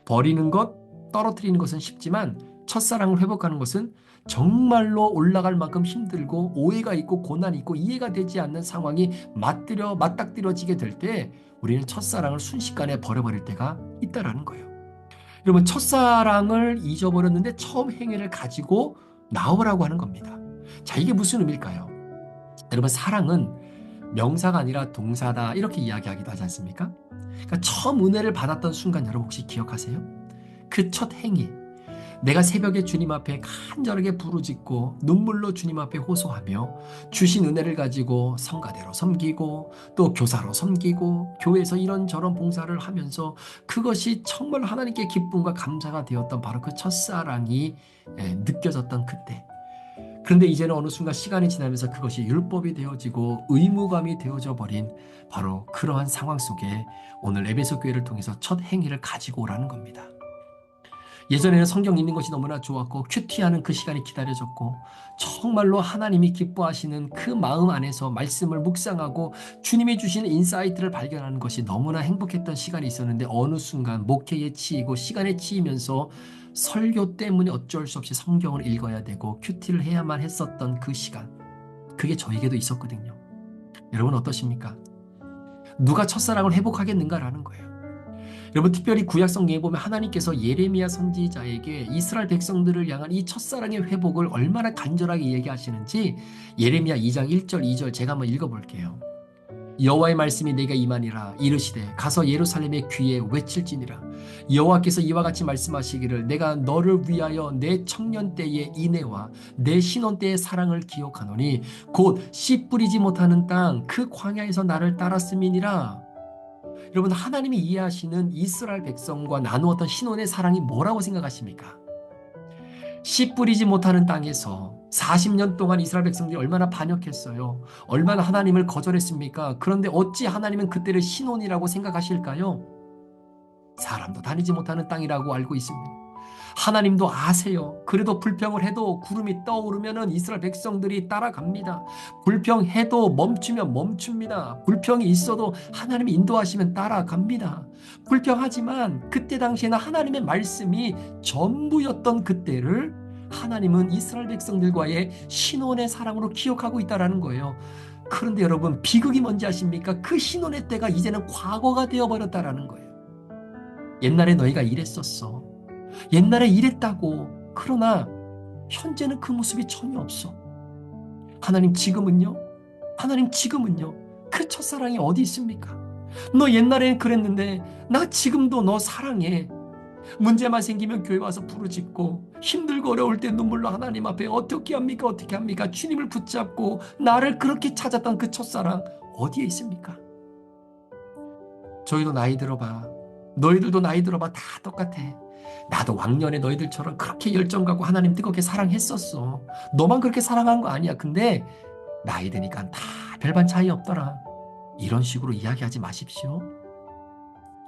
버리는 것, 떨어뜨리는 것은 쉽지만 첫사랑을 회복하는 것은 정말로 올라갈 만큼 힘들고 오해가 있고 고난이 있고 이해가 되지 않는 상황이 맞닥뜨려지게 될 때 우리는 첫사랑을 순식간에 버려버릴 때가 있다라는 거예요. 여러분, 첫사랑을 잊어버렸는데 처음 행위를 가지고 나오라고 하는 겁니다. 자, 이게 무슨 의미일까요? 여러분, 사랑은 명사가 아니라 동사다, 이렇게 이야기하기도 하지 않습니까? 그러니까 처음 은혜를 받았던 순간 여러분 혹시 기억하세요? 그 첫 행위, 내가 새벽에 주님 앞에 간절하게 부르짖고 눈물로 주님 앞에 호소하며 주신 은혜를 가지고 성가대로 섬기고 또 교사로 섬기고 교회에서 이런저런 봉사를 하면서 그것이 정말 하나님께 기쁨과 감사가 되었던 바로 그 첫사랑이 느껴졌던 그때. 그런데 이제는 어느 순간 시간이 지나면서 그것이 율법이 되어지고 의무감이 되어져 버린 바로 그러한 상황 속에 오늘 에베소 교회를 통해서 첫 행위를 가지고 오라는 겁니다. 예전에는 성경 읽는 것이 너무나 좋았고 큐티하는 그 시간이 기다려졌고 정말로 하나님이 기뻐하시는 그 마음 안에서 말씀을 묵상하고 주님이 주시는 인사이트를 발견하는 것이 너무나 행복했던 시간이 있었는데 어느 순간 목회에 치이고 시간에 치이면서 설교 때문에 어쩔 수 없이 성경을 읽어야 되고 큐티를 해야만 했었던 그 시간, 그게 저에게도 있었거든요. 여러분 어떠십니까? 누가 첫사랑을 회복하겠는가라는 거예요. 여러분, 특별히 구약 성경에 보면 하나님께서 예레미야 선지자에게 이스라엘 백성들을 향한 이 첫사랑의 회복을 얼마나 간절하게 얘기하시는지 예레미야 2장 1절 2절 제가 한번 읽어볼게요. 여호와의 말씀이 내게 임하니라. 이르시되 가서 예루살렘의 귀에 외칠지니라. 여호와께서 이와 같이 말씀하시기를 내가 너를 위하여 내 청년 때의 인애와 내 신혼 때의 사랑을 기억하노니 곧 씨 뿌리지 못하는 땅 그 광야에서 나를 따랐음이니라. 여러분, 하나님이 이해하시는 이스라엘 백성과 나누었던 신혼의 사랑이 뭐라고 생각하십니까? 씨 뿌리지 못하는 땅에서 40년 동안 이스라엘 백성들이 얼마나 반역했어요. 얼마나 하나님을 거절했습니까? 그런데 어찌 하나님은 그때를 신혼이라고 생각하실까요? 사람도 다니지 못하는 땅이라고 알고 있습니다. 하나님도 아세요. 그래도 불평을 해도 구름이 떠오르면 이스라엘 백성들이 따라갑니다. 불평해도 멈추면 멈춥니다. 불평이 있어도 하나님이 인도하시면 따라갑니다. 불평하지만 그때 당시에는 하나님의 말씀이 전부였던 그때를 하나님은 이스라엘 백성들과의 신혼의 사랑으로 기억하고 있다는 거예요. 그런데 여러분, 비극이 뭔지 아십니까? 그 신혼의 때가 이제는 과거가 되어버렸다는 거예요. 옛날에 너희가 이랬었어. 옛날에 이랬다고. 그러나 현재는 그 모습이 전혀 없어. 하나님 지금은요? 하나님 지금은요? 그 첫사랑이 어디 있습니까? 너 옛날엔 그랬는데 나 지금도 너 사랑해. 문제만 생기면 교회 와서 부르짖고 힘들고 어려울 때 눈물로 하나님 앞에 어떻게 합니까? 어떻게 합니까? 주님을 붙잡고 나를 그렇게 찾았던 그 첫사랑 어디에 있습니까? 저희도 나이 들어봐. 너희들도 나이 들어봐. 다 똑같아. 나도 왕년에 너희들처럼 그렇게 열정 갖고 하나님 뜨겁게 사랑했었어. 너만 그렇게 사랑한 거 아니야. 근데 나이 드니까 다 별반 차이 없더라. 이런 식으로 이야기하지 마십시오.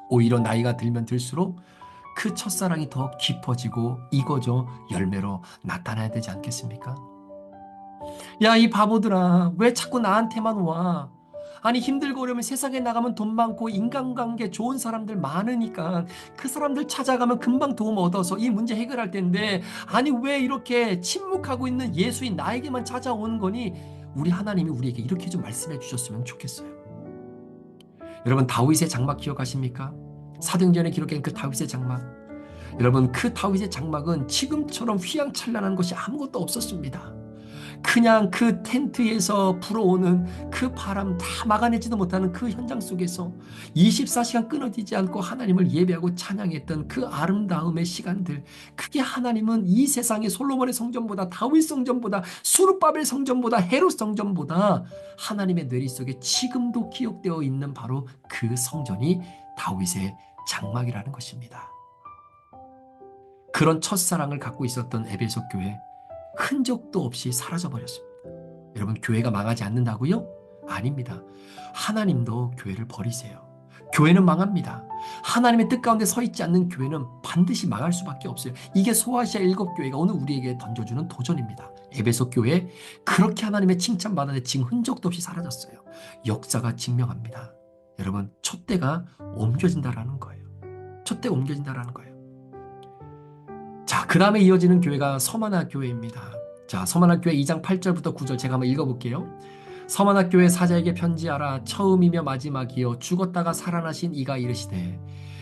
오히려 나이가 들면 들수록 그 첫사랑이 더 깊어지고 이거저 열매로 나타나야 되지 않겠습니까? 야, 이 바보들아, 왜 자꾸 나한테만 와? 아니, 힘들고 어려우면 세상에 나가면 돈 많고 인간관계 좋은 사람들 많으니까 그 사람들 찾아가면 금방 도움 얻어서 이 문제 해결할 텐데, 아니, 왜 이렇게 침묵하고 있는 예수인 나에게만 찾아오는 거니? 우리 하나님이 우리에게 이렇게 좀 말씀해 주셨으면 좋겠어요. 여러분, 다윗의 장막 기억하십니까? 사도행전에 기록된 그 다윗의 장막. 여러분, 그 다윗의 장막은 지금처럼 휘황찬란한 것이 아무것도 없었습니다. 그냥 그 텐트에서 불어오는 그 바람 다 막아내지도 못하는 그 현장 속에서 24시간 끊어지지 않고 하나님을 예배하고 찬양했던 그 아름다움의 시간들, 그게 하나님은 이 세상의 솔로몬의 성전보다, 다윗 성전보다, 수르바벨 성전보다, 헤롯 성전보다 하나님의 뇌리 속에 지금도 기억되어 있는 바로 그 성전이 다윗의 장막이라는 것입니다. 그런 첫사랑을 갖고 있었던 에베소 교회, 흔적도 없이 사라져버렸습니다. 여러분, 교회가 망하지 않는다고요? 아닙니다. 하나님도 교회를 버리세요. 교회는 망합니다. 하나님의 뜻 가운데 서 있지 않는 교회는 반드시 망할 수밖에 없어요. 이게 소아시아 7교회가 오늘 우리에게 던져주는 도전입니다. 에베소 교회, 그렇게 하나님의 칭찬받았는데 지금 흔적도 없이 사라졌어요. 역사가 증명합니다. 여러분, 촛대가 옮겨진다라는 거예요. 촛대가 옮겨진다라는 거예요. 자, 그 다음에 이어지는 교회가 서만화 교회입니다. 자, 서만화 교회 2장 8절부터 9절 제가 한번 읽어볼게요. 서만화 교회 사자에게 편지하라. 처음이며 마지막이요 죽었다가 살아나신 이가 이르시되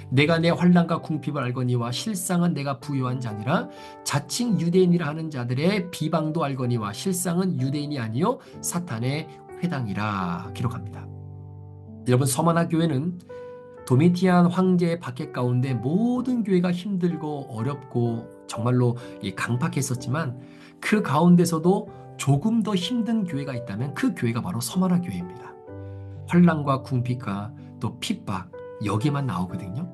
내가 내 환난과 궁핍을 알거니와 실상은 내가 부유한 자니라. 자칭 유대인이라 하는 자들의 비방도 알거니와 실상은 유대인이 아니요 사탄의 회당이라 기록합니다. 여러분, 서만화 교회는 도미티안 황제의 박해 가운데 모든 교회가 힘들고 어렵고 정말로 강팍했었지만 그 가운데서도 조금 더 힘든 교회가 있다면 그 교회가 바로 서만화 교회입니다. 환난과 궁핍과 또 핍박, 여기만 나오거든요.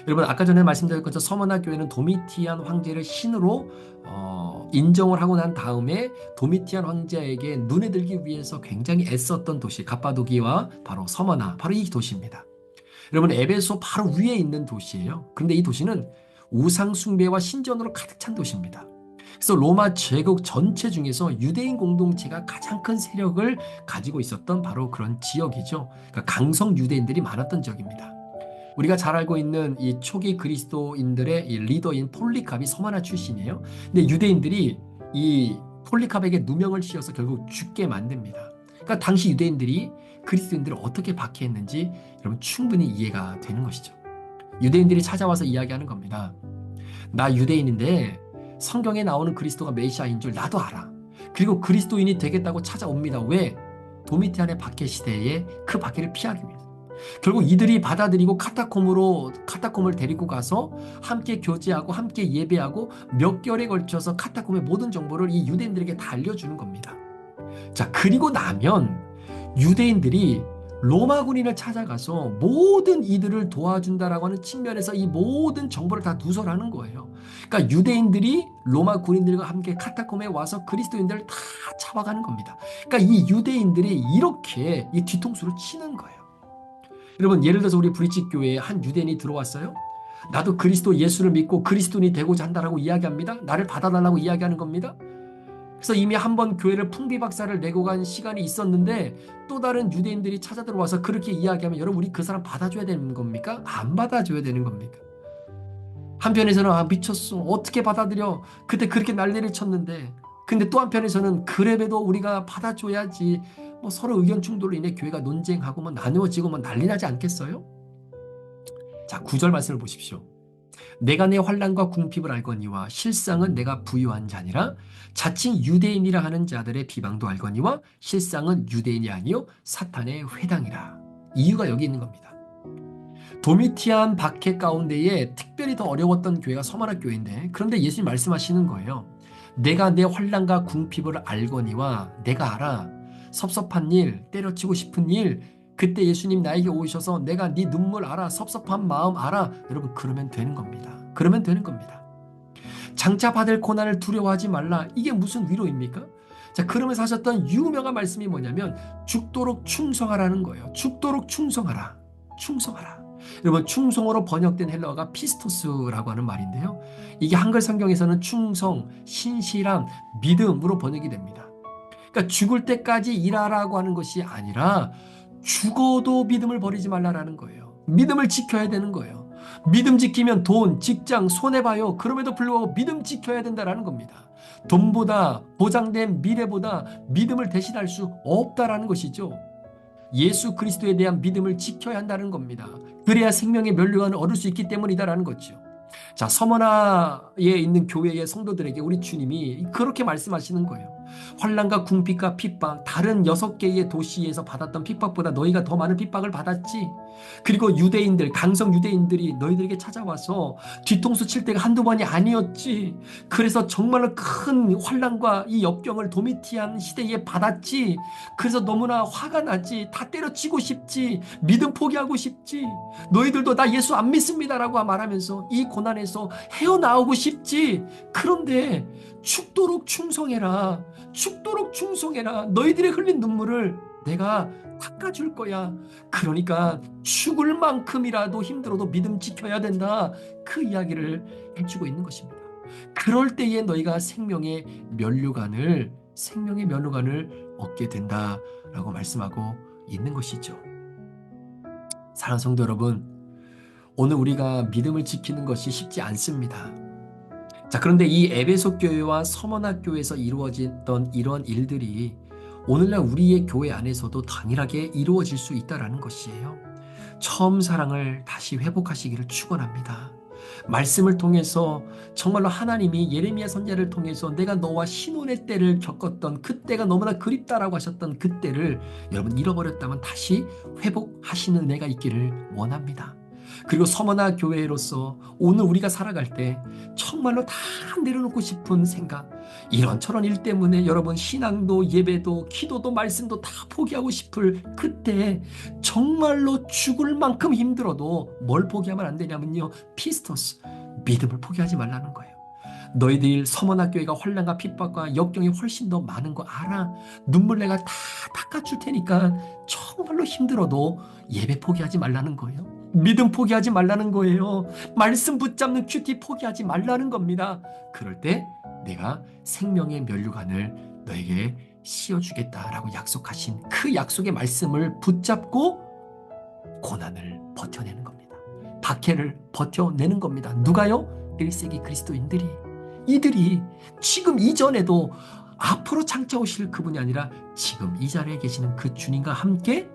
여러분, 아까 전에 말씀드린 것처럼 서만화 교회는 도미티안 황제를 신으로 인정을 하고 난 다음에 도미티안 황제에게 눈에 들기 위해서 굉장히 애썼던 도시 갑바도기와 바로 서만화, 바로 이 도시입니다. 여러분, 에베소 바로 위에 있는 도시예요. 그런데 이 도시는 우상 숭배와 신전으로 가득 찬 도시입니다. 그래서 로마 제국 전체 중에서 유대인 공동체가 가장 큰 세력을 가지고 있었던 바로 그런 지역이죠. 그러니까 강성 유대인들이 많았던 지역입니다. 우리가 잘 알고 있는 이 초기 그리스도인들의 이 리더인 폴리캅이 서만화 출신이에요. 근데 유대인들이 이 폴리캅에게 누명을 씌워서 결국 죽게 만듭니다. 그러니까 당시 유대인들이 그리스도인들을 어떻게 박해했는지 여러분 충분히 이해가 되는 것이죠. 유대인들이 찾아와서 이야기하는 겁니다. 나 유대인인데 성경에 나오는 그리스도가 메시아인 줄 나도 알아. 그리고 그리스도인이 되겠다고 찾아옵니다. 왜? 도미티안의 박해 시대에 그 박해를 피하기 위해서. 결국 이들이 받아들이고 카타콤을 데리고 가서 함께 교제하고 함께 예배하고 몇 개월에 걸쳐서 카타콤의 모든 정보를 이 유대인들에게 다 알려주는 겁니다. 자, 그리고 나면 유대인들이 로마 군인을 찾아가서 모든 이들을 도와준다라고 하는 측면에서 이 모든 정보를 다 누설하는 거예요. 그러니까 유대인들이 로마 군인들과 함께 카타콤에 와서 그리스도인들을 다 잡아가는 겁니다. 그러니까 이 유대인들이 이렇게 이 뒤통수를 치는 거예요. 여러분, 예를 들어서 우리 브릿지 교회에 한 유대인이 들어왔어요. 나도 그리스도 예수를 믿고 그리스도인이 되고자 한다라고 이야기합니다. 나를 받아달라고 이야기하는 겁니다. 그래서 이미 한 번 교회를 풍비박살을 내고 간 시간이 있었는데 또 다른 유대인들이 찾아 들어와서 그렇게 이야기하면 여러분, 우리 그 사람 받아줘야 되는 겁니까? 안 받아줘야 되는 겁니까? 한편에서는 미쳤어, 어떻게 받아들여, 그때 그렇게 난리를 쳤는데. 근데 또 한편에서는 그래도 우리가 받아줘야지. 뭐 서로 의견 충돌로 인해 교회가 논쟁하고 뭐 나누어지고 뭐 난리 나지 않겠어요? 자, 9절 말씀을 보십시오. 내가 내 환난과 궁핍을 알거니와 실상은 내가 부유한 자니라. 자칭 유대인이라 하는 자들의 비방도 알거니와 실상은 유대인이 아니요 사탄의 회당이라. 이유가 여기 있는 겁니다. 도미티안 박해 가운데에 특별히 더 어려웠던 교회가 서만화 교회인데, 그런데 예수님 말씀하시는 거예요. 내가 내 환난과 궁핍을 알거니와, 내가 알아. 섭섭한 일, 때려치고 싶은 일, 그때 예수님 나에게 오셔서 내가 네 눈물 알아, 섭섭한 마음 알아. 여러분, 그러면 되는 겁니다. 그러면 되는 겁니다. 장차 받을 고난을 두려워하지 말라. 이게 무슨 위로입니까? 자, 그러면서 하셨던 유명한 말씀이 뭐냐면 죽도록 충성하라는 거예요. 죽도록 충성하라. 충성하라. 여러분, 충성어로 번역된 헬라어가 피스토스라고 하는 말인데요. 이게 한글 성경에서는 충성, 신실함, 믿음으로 번역이 됩니다. 그러니까 죽을 때까지 일하라고 하는 것이 아니라 죽어도 믿음을 버리지 말라라는 거예요. 믿음을 지켜야 되는 거예요. 믿음 지키면 돈, 직장 손해봐요. 그럼에도 불구하고 믿음 지켜야 된다라는 겁니다. 돈보다 보장된 미래보다 믿음을 대신할 수 없다라는 것이죠. 예수 그리스도에 대한 믿음을 지켜야 한다는 겁니다. 그래야 생명의 면류관을 얻을 수 있기 때문이다라는 거죠. 자, 서머나에 있는 교회의 성도들에게 우리 주님이 그렇게 말씀하시는 거예요. 환난과 궁핍과 핍박, 다른 6개의 도시에서 받았던 핍박보다 너희가 더 많은 핍박을 받았지. 그리고 유대인들, 강성 유대인들이 너희들에게 찾아와서 뒤통수 칠 때가 한두 번이 아니었지. 그래서 정말로 큰 환난과 이 역경을 도미티안 시대에 받았지. 그래서 너무나 화가 나지. 다 때려치고 싶지. 믿음 포기하고 싶지. 너희들도 나 예수 안 믿습니다라고 말하면서 이 고난에서 헤어나오고 싶지. 그런데 죽도록 충성해라. 죽도록 충성해라. 너희들의 흘린 눈물을 내가 닦아줄 거야. 그러니까 죽을 만큼이라도 힘들어도 믿음 지켜야 된다. 그 이야기를 해주고 있는 것입니다. 그럴 때에 너희가 생명의 면류관을 얻게 된다라고 말씀하고 있는 것이죠. 사랑하는 성도 여러분, 오늘 우리가 믿음을 지키는 것이 쉽지 않습니다. 자, 그런데 이 에베소 교회와 서머나 교회에서 이루어졌던 이런 일들이 오늘날 우리의 교회 안에서도 당연하게 이루어질 수 있다는 것이에요. 처음 사랑을 다시 회복하시기를 축원합니다. 말씀을 통해서 정말로 하나님이 예레미야 선지자를 통해서 내가 너와 신혼의 때를 겪었던 그때가 너무나 그립다라고 하셨던 그때를 여러분 잃어버렸다면 다시 회복하시는 은혜가 있기를 원합니다. 그리고 서머나 교회로서 오늘 우리가 살아갈 때 정말로 다 내려놓고 싶은 생각, 이런저런 일 때문에 여러분 신앙도 예배도 기도도 말씀도 다 포기하고 싶을 그때 정말로 죽을 만큼 힘들어도 뭘 포기하면 안 되냐면요, 피스토스, 믿음을 포기하지 말라는 거예요. 너희들 서머나 교회가 환난과 핍박과 역경이 훨씬 더 많은 거 알아. 눈물 내가 다 닦아줄 테니까 정말로 힘들어도 예배 포기하지 말라는 거예요. 믿음 포기하지 말라는 거예요. 말씀 붙잡는 큐티 포기하지 말라는 겁니다. 그럴 때 내가 생명의 면류관을 너에게 씌워주겠다라고 약속하신 그 약속의 말씀을 붙잡고 고난을 버텨내는 겁니다. 박해를 버텨내는 겁니다. 누가요? 1세기 그리스도인들이. 이들이 지금 이전에도 앞으로 창차오실 그분이 아니라 지금 이 자리에 계시는 그 주님과 함께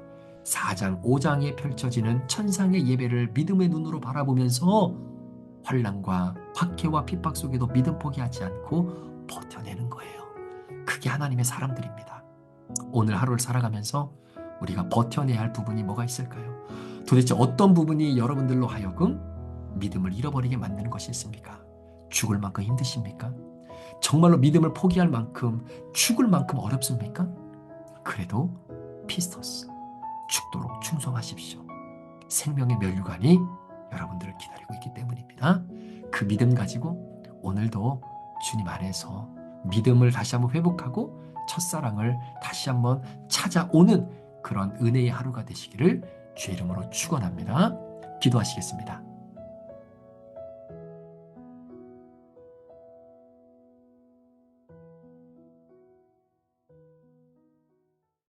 4장, 5장에 펼쳐지는 천상의 예배를 믿음의 눈으로 바라보면서 환난과 박해와 핍박 속에도 믿음 포기하지 않고 버텨내는 거예요. 그게 하나님의 사람들입니다. 오늘 하루를 살아가면서 우리가 버텨내야 할 부분이 뭐가 있을까요? 도대체 어떤 부분이 여러분들로 하여금 믿음을 잃어버리게 만드는 것이 있습니까? 죽을 만큼 힘드십니까? 정말로 믿음을 포기할 만큼, 죽을 만큼 어렵습니까? 그래도 피스토스, 죽도록 충성하십시오. 생명의 면류관이 여러분들을 기다리고 있기 때문입니다. 그 믿음 가지고 오늘도 주님 안에서 믿음을 다시 한번 회복하고 첫사랑을 다시 한번 찾아오는 그런 은혜의 하루가 되시기를 주의 이름으로 축원합니다. 기도하시겠습니다.